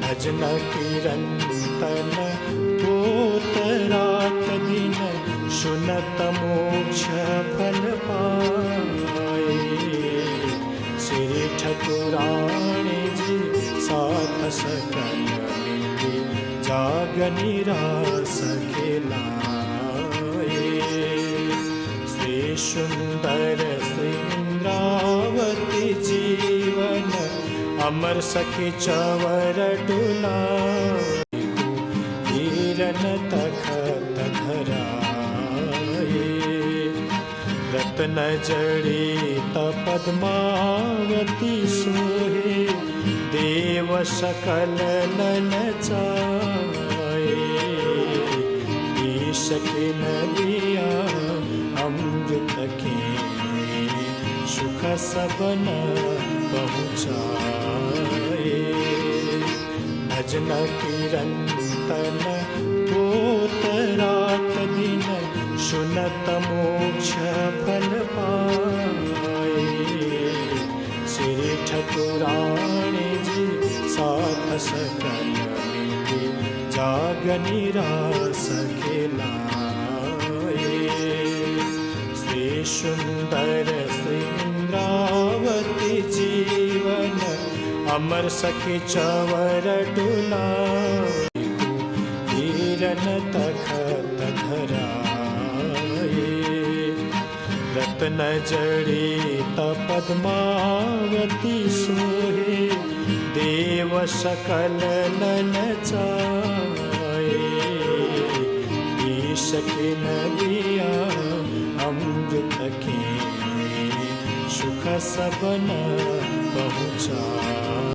भजन कीर्तन होत रात दिन, सुनत मोक्ष फल पाए। श्री ठाकुराणी जी साथ सकल मिली, जाग निरास खेलाए। श्री सुंदर श्री इंद्रावती जीवन, अमर सखी चवर डुलाए। हिरन तखत धराए, रत्न जड़ित पद्मावती सोहे। देव सकल ललचाए, ईश के नदिया अमृत के, सुख सबन पहुँचाए। भजन कीर्तन होत रात दिन, सुनत मोक्ष फल पाए। श्री ठाकुराणी जी साथ सकल मिली, जाग निरास खेलाए। श्री सुंदर श्री इंद्रावती जीवन, अमर सखी चवर डुलाए। हिरन तखत धराए, रत्न जड़ित पद्मावती सोहे। देव सकल ललचाए, ईश के नदिया अमृत के, सुख सबन पहुँचाए।